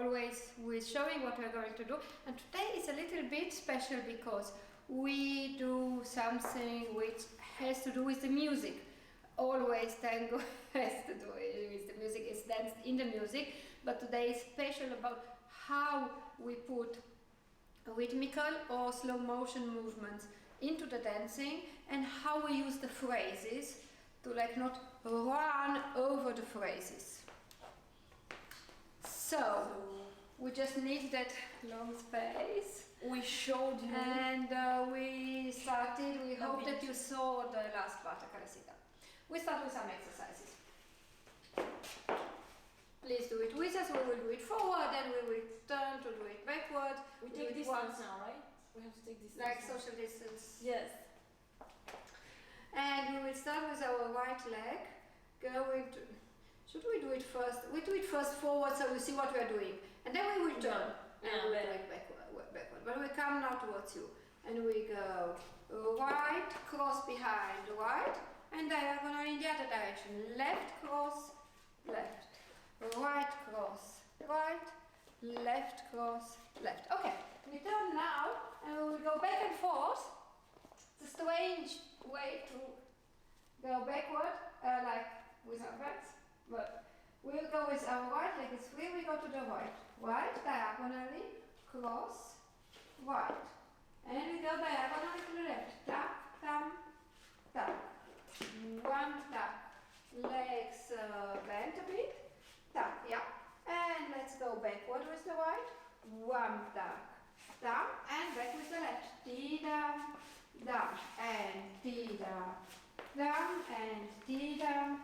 always with showing what we're going to do. And today is a little bit special because we do something which has to do with the music. Always tango has to do with the music, it's danced in the music, but today is special about how we put rhythmical or slow motion movements into the dancing and how we use the phrases to like not run over the phrases. So we just need that long space. We showed you. And we started, we hope that you saw the last part of casita. We start with some exercises. Please do it with us, we will do it forward, then we will turn to do it backward. We take distance now, right? We have to take distance. Like social distance. Yes. And we will start with our right leg, going to, should we do it first? We do it first forward so we see what we are doing. And then we will turn and we will do it backward. But we come now towards you. And we go right, cross behind, right, and diagonal in the other direction. Left, cross, left. Right, cross, right, left, cross, left. Okay, we turn now and we will go back and forth. It's a strange way to go backward, like with our backs, but we'll go with our right leg is free, we go to the right. Right, diagonally, cross, right. And we go diagonally to the left. Tap, thumb, tap. One tap. Legs bent a bit. Tap, yeah. And let's go backward with the right. One tap. Down and back with the left. T-down, down, and T-down, down, and T-down,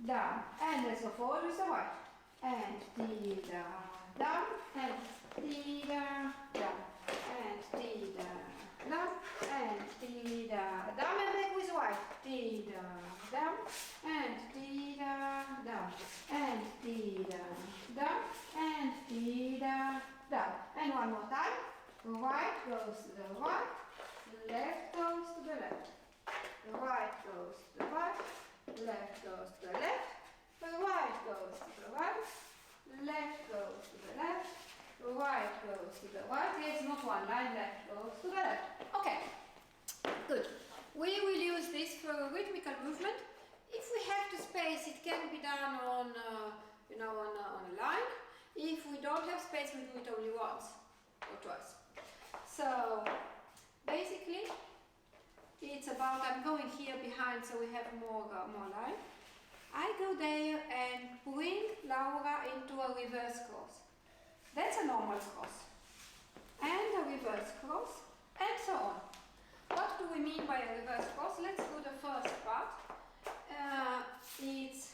down. And let's go forward with the right. And T-down, down, and T-down, down, and T-down, down, and T-down, down, and back with right. T-down, down, and T-down, down, and T-down, down, and T-down, down. And one more time. Right goes to the right, left goes to the left. Right goes to the right, left goes to the left. Right goes to the right, left goes to the left. Right goes to the right. Yes, not one line, left goes to the left. Okay, good. We will use this for a rhythmical movement. If we have the space, it can be done on, on a line. If we don't have space, we do it only once or twice. So basically, it's about, I'm going here behind so we have more line. I go there and bring Laura into a reverse cross. That's a normal cross. And a reverse cross, and so on. What do we mean by a reverse cross? Let's do the first part. It's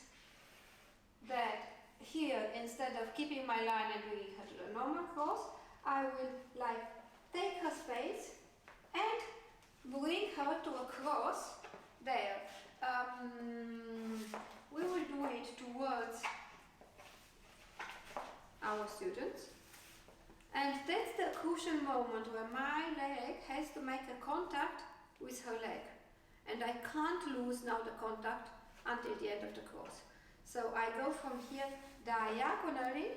that here, instead of keeping my line and doing a normal cross, I will like take her space and bring her to a cross there. We will do it towards our students. And that's the crucial moment where my leg has to make a contact with her leg. And I can't lose now the contact until the end of the cross. So I go from here diagonally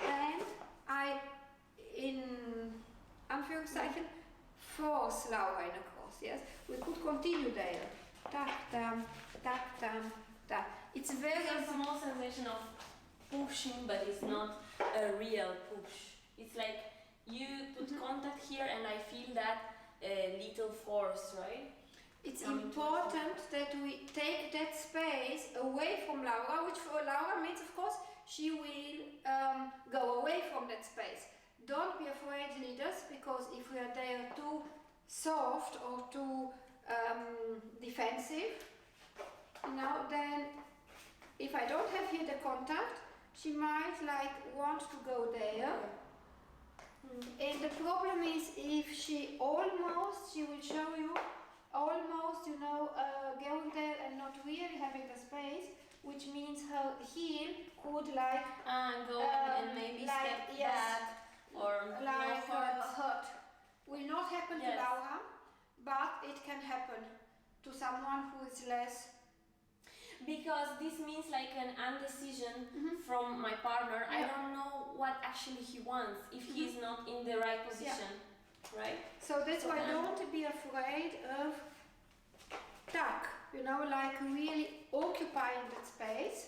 and I, in Anführungszeichen, force Laura in a cross, yes? We could continue there. Tap, tam, tap, tam, tap. It's very... It's a small sensation of pushing, but it's not a real push. It's like you put contact here and I feel that little force, right? It's important that we take that space away from Laura, which for Laura means, of course, she will go away from that space. Don't be afraid, leaders, because if we are there too soft or too defensive, then if I don't have here the contact, she might like want to go there. And the problem is if she will show you, almost, going there and not really having the space, which means her heel could like go and maybe step back or like hurt. Will not happen to Laura, but it can happen to someone who is less. because this means like an indecision from my partner. I don't know what actually he wants if he's not in the right position, right? So that's why don't be afraid of tuck, you know, like really occupying that space.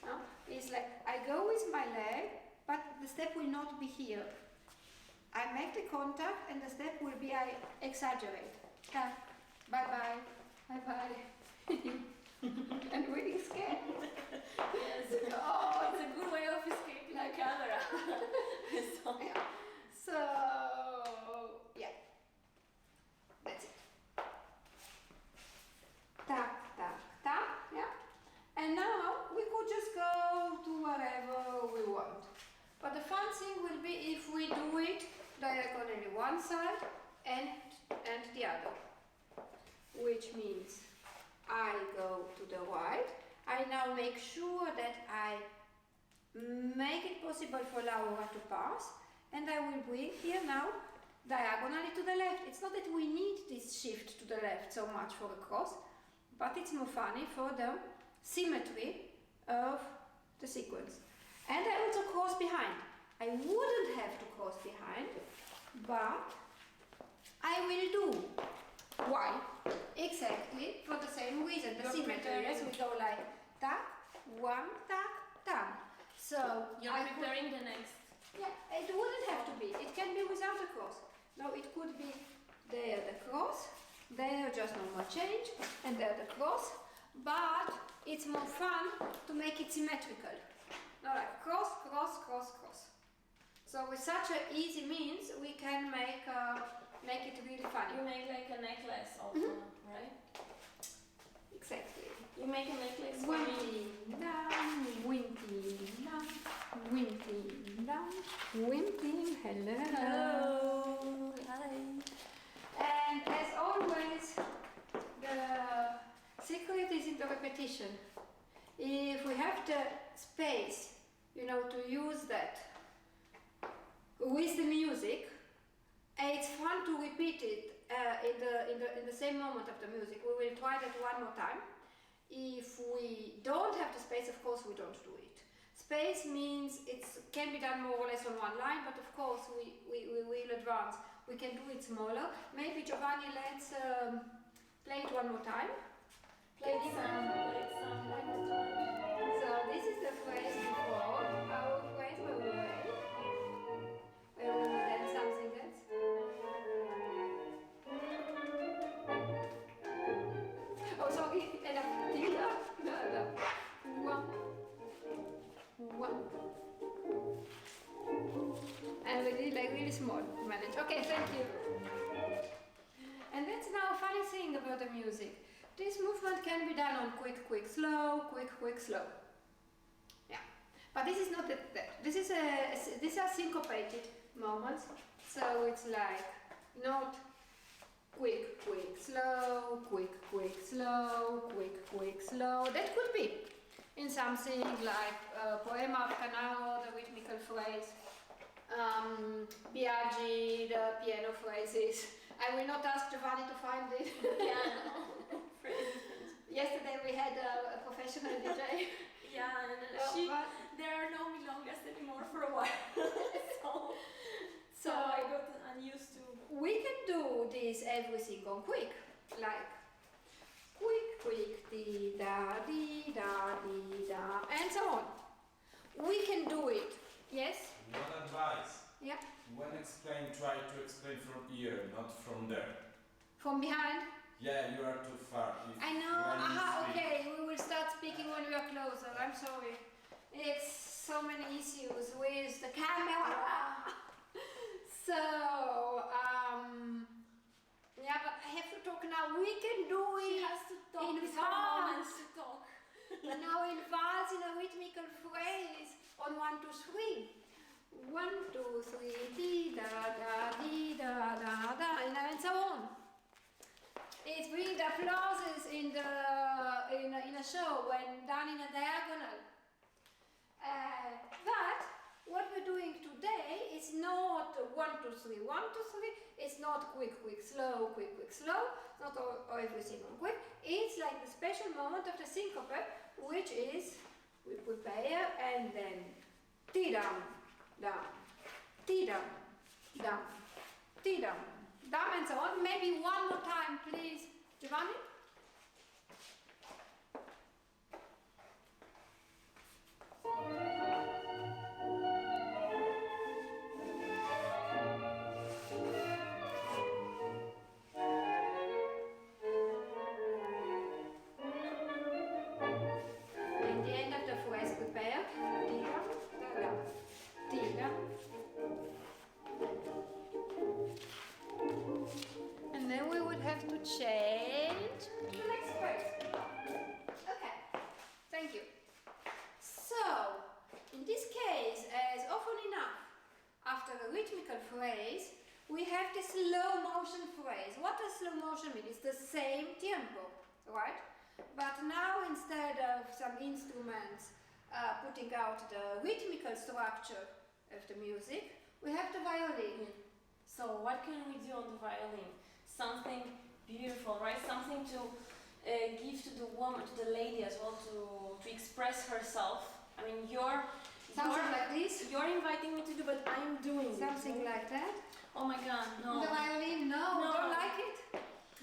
No? It's like I go with my leg, but the step will not be here. I make the contact and the step will be, I exaggerate. Tuck, bye-bye, bye-bye. And really scared. Yes. Oh, it's a good way of escaping the camera. So, yeah, that's it. Tuck, tuck, tuck, yeah. And now we could just go to wherever we want. But the fun thing will be if we do it diagonally one side and the other. Which means I go to the right. I now make sure that I make it possible for Laura to pass, and I will bring here now diagonally to the left. It's not that we need this shift to the left so much for a cross, but it's more funny for the symmetry of the sequence. And I also cross behind. I wouldn't have to cross behind, but I will do. Why? Exactly for the same reason, the symmetry. Yes, we go like tuck, one, tuck, tuck. So you're preparing the next. Yeah, it wouldn't have to be. It can be without a cross. No, it could be there the cross, there just normal change, and there the cross. But it's more fun to make it symmetrical. Now like cross, cross, cross, cross. So with such an easy means, we can make it really funny. You make like a necklace also, right? Exactly. You make a necklace for me. Down, winking down, winking down, winking. Hello. Hello. Hi. And as always, the secret is in the repetition. If we have the space, you know, to use that with the music, it's fun to repeat it in the same moment of the music. We will try that one more time. If we don't have the space, of course, we don't do it. Space means it can be done more or less on one line, but of course, we will advance. We can do it smaller. Maybe Giovanni, let's play it one more time. Play some. So this is the phrase before. Our phrase where we wait. Where we will dance something else. Oh, sorry. One. And we did like really small to manage. Okay, thank you. And that's now a funny thing about the music. This movement can be done on quick, quick, slow, quick, quick, slow. Yeah, but this is not that. These are syncopated moments. So it's like not quick, quick, slow, quick, quick, slow, quick, quick, slow. That could be in something like Poema of Canaro, the rhythmical phrase, Biaggi, the piano phrases. I will not ask Giovanni to find it. Piano. Yesterday we had a professional DJ. Yeah, and there are no milongas anymore for a while. so I got unused to. We can do this everything on quick, like quick, quick, dee da, and so on. We can do it. Yes. One advice. Yeah. When explain, try to explain from here, not from there. From behind. Yeah, you are too far. I know. Aha. Okay. We will start speaking when we are closer. I'm sorry. It's so many issues with the camera. So, yeah, but I have to talk now. We can do it. She has to talk in some moments to talk. Now in vals, in a rhythmical phrase on 1, 2, 3. 1, 2, 3, dee da da, dee da da da, and so on. It's really the applauses in a show when done in a diagonal. But what we're doing today is not 1, 2, 3, 1, 2, 3. It's not quick, quick, slow, quick, quick, slow. Not all everything on quick. It's like the special moment of the syncope which is we prepare and then ti-dum, dum, ti-dum, dum, ti-dum, dum, and so on. Maybe one more time, please, Giovanni. And then we would have to change to the next phrase. Okay, thank you. So, in this case, as often enough, after a rhythmical phrase, we have the slow motion phrase. What does slow motion mean? It's the same tempo, right? But now instead of some instruments putting out the rhythmical structure of the music, we have the violin. So what can we do on the violin? Something beautiful, right? Something to give to the woman, to the lady as well, to express herself. I mean, something like this. You're inviting me to do, but I'm doing something like that. Oh my God, no. The violin, no. Don't like it.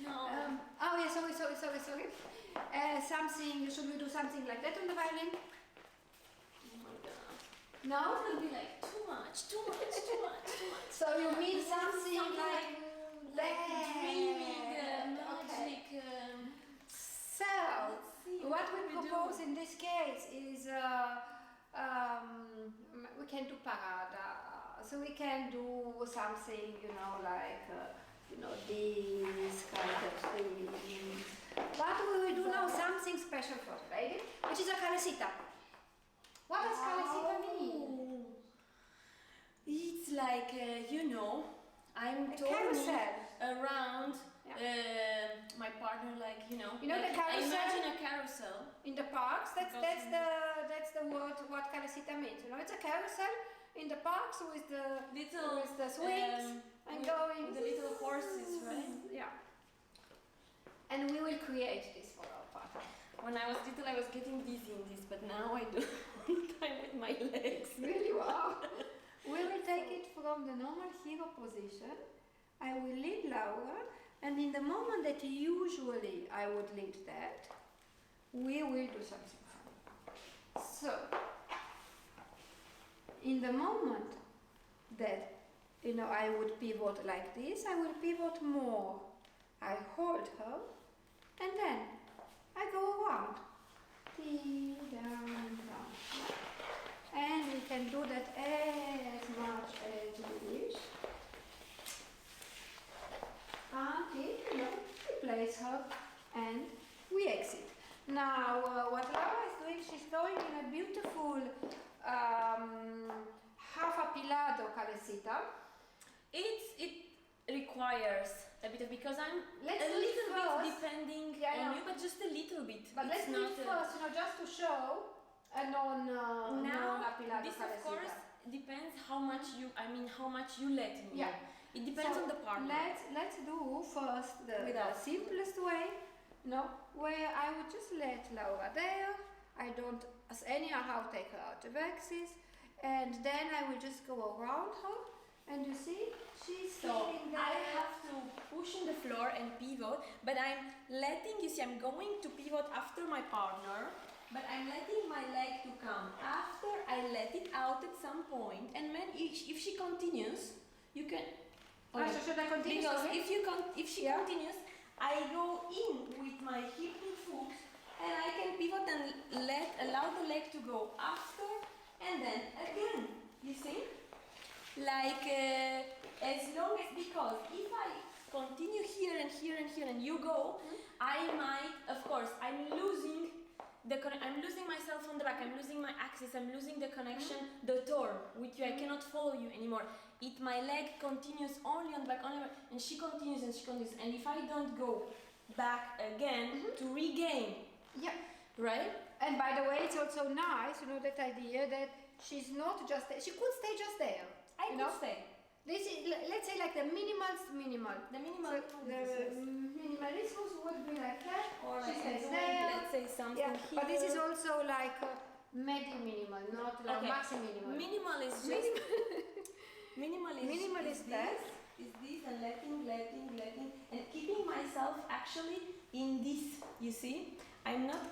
No. Oh yeah, sorry. Should we do something like that on the violin? Oh my God. No? It will be like too much. So you mean something like dreaming, okay. magic. So, what we propose in this case is we can do parada. So we can do something, like this kind of thing. But we will do now something special for the lady, which is a casita. What does casita mean? It's like, I'm A turning carousel. around Yeah. my partner, like, You know like, the carousel? I imagine a carousel. In the parks, that's the word what casita means. It's a carousel in the parks with the swings and with, going. with the little horses, right? Yeah. And we will create this for our partner. When I was little, I was getting dizzy in this, but now I do all the time with my legs. Really? Wow. We will take it from the normal hero position. I will lead Laura, and in the moment that usually I would lead that, we will do something fun. So, in the moment that I would pivot like this, I will pivot more. I hold her, and then I go around. Down. And we can do that as much as we wish. Until we place her and we exit. Now, what Laura is doing, she's going in a beautiful half apilado calcita. It requires a bit of, because I'm Let's a do it little bit first. depending Yeah, on you, but just a little bit. But let's do it first, just to show a non-apilado this calcita. of course depends how much you let me. Yeah. It depends on the partner. Let's do first the Without. simplest way, where I would just let Laura there. I don't anyhow take her out of axis, and then I will just go around her, and you see she's sitting there. I have to push on the floor and pivot, but I'm going to pivot after my partner, but I'm letting my leg to come after I let it out at some point, and then if she continues, you can. So should I continue? Because sorry? if she continues, I go in with my hip and foot, and I can pivot and allow the leg to go after, and then again. You see? Like as long as, because if I continue here and here and here and you go, I might, of course, I'm losing myself on the back, I'm losing my axis, I'm losing the connection, the turn with you, I cannot follow you anymore. My leg continues only on the back, and she continues, and if I don't go back again to regain, right? And by the way, it's also nice, that idea that she's not just there, she could stay just there. I could stay. This is, let's say, like the minimal. The minimal. So minimalismus would be like that. Or She like stays doing, there. let's say something Yeah, here. but this is also like minimal, not like Okay. maxi minimal. Minimal is just Minimal is that. Is this and letting and keeping myself actually in this. You see, I'm not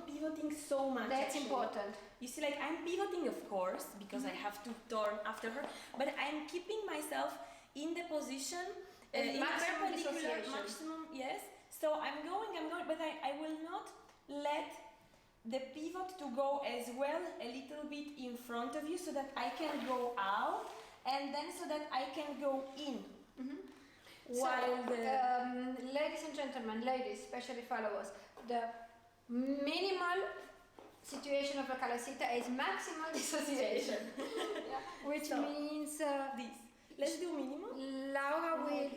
pivoting so much. That's actually. important. You see, like I'm pivoting, of course, because I have to turn after her, but I'm keeping myself in the position in maximum perpendicular dissociation. maximum. Yes. So I'm going, but I will not let the pivot to go as well a little bit in front of you so that I can go out and then so that I can go in. While ladies and gentlemen, ladies, especially followers, the minimal situation of a casita is maximal dissociation, which So, means this. Let's do minimum. Laura will,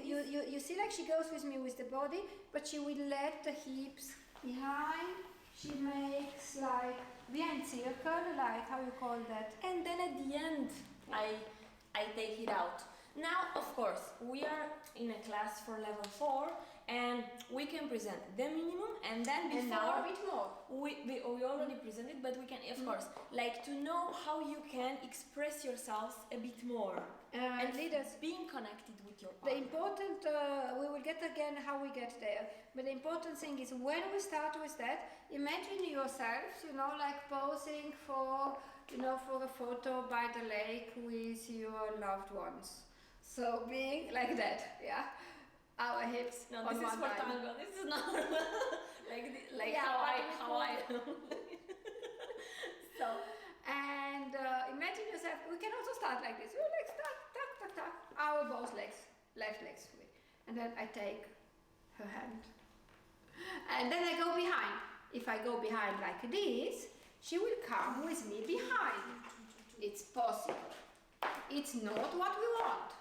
you see like she goes with me with the body, but she will let the hips behind. She makes like behind circle, like how you call that? And then at the end, I take it out. Now, of course, we are in a class for level 4 and we can present the minimum and then before... And now a bit more. We already presented, but we can, of course, like to know how you can express yourselves a bit more. And Leaders, being connected with your the partner. important, we will get again how we get there, but the important thing is when we start with that, imagine yourself, like posing for, for a photo by the lake with your loved ones. So being like that, yeah? Our hips No, on this is one for line. Tango. This is not like Yeah, how I So, and imagine yourself, we can also start like this. We like start, tuck, our both legs, left legs free. And then I take her hand. And then I go behind. If I go behind like this, she will come with me behind. It's possible. It's not what we want.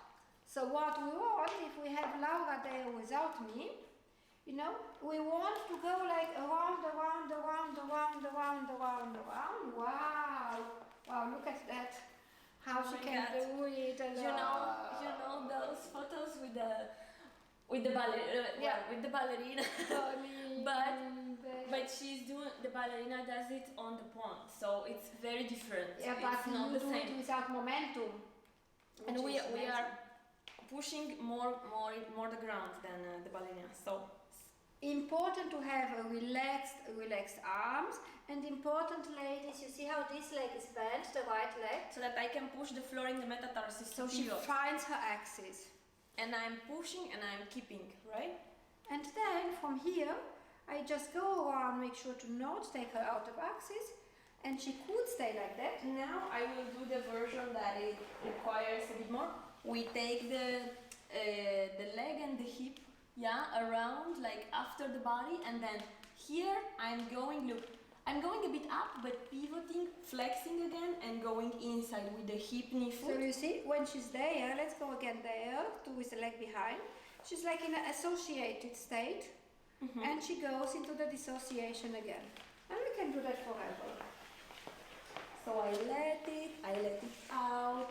So what we want, if we have Laura there without me, we want to go like around. Wow, look at that. How she can do it. And, you know those photos with the ballerina. But she's doing, the ballerina does it on the pond, so it's very different. Yeah, it's but not you the do same. it without momentum. And which we is amazing. are pushing more the ground than the ballerina. So important to have a relaxed arms, and important, ladies, you see how this leg is bent, the right leg, so that I can push the floor in the metatarsus. so she finds her axis. And I'm pushing and I'm keeping, right? And then from here, I just go around, make sure to not take her out of axis, and she could stay like that. Now I will do the version that it requires a bit more. We take the leg and the hip, around, like after the body, and then here I'm going a bit up, but pivoting, flexing again, and going inside with the hip, knee, foot. So you see, when she's there, let's go again there, with the leg behind. She's like in an associated state, and she goes into the dissociation again. And we can do that forever. So I let it out,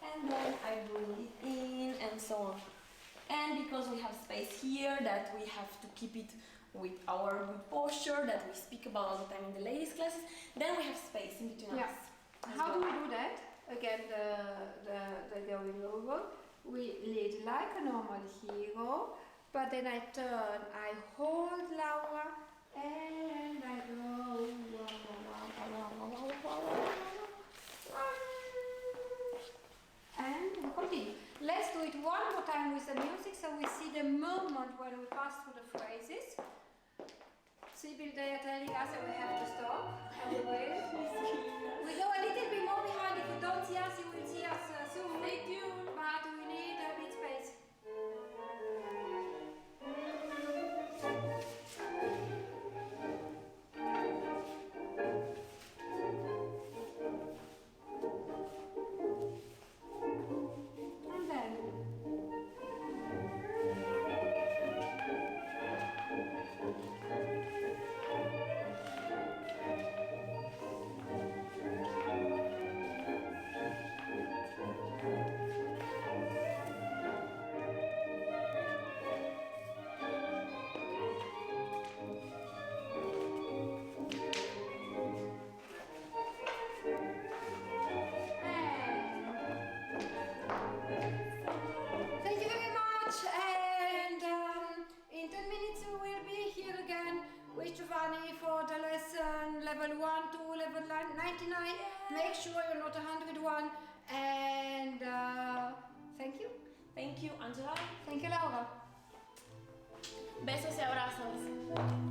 and then I bring it in, and so on. And because we have space here, that we have to keep it with our good posture that we speak about all the time in the ladies' classes, then we have space in between us. How do we do that? Again, the going over. We lead like a normal hero, but then I turn, I hold Laura, and I go. And we continue. Let's do it one more time with the music so we see the moment when we pass through the phrases. Sibyl, they are telling us that we have to stop, and we will. We go a little bit more behind. If you don't see us, you will see us soon. Stay tuned. But we need a bit space. And then. level 1 to level 99. Make sure you're not 101. And thank you. Thank you, Angela. Thank you, Laura. Besos y abrazos.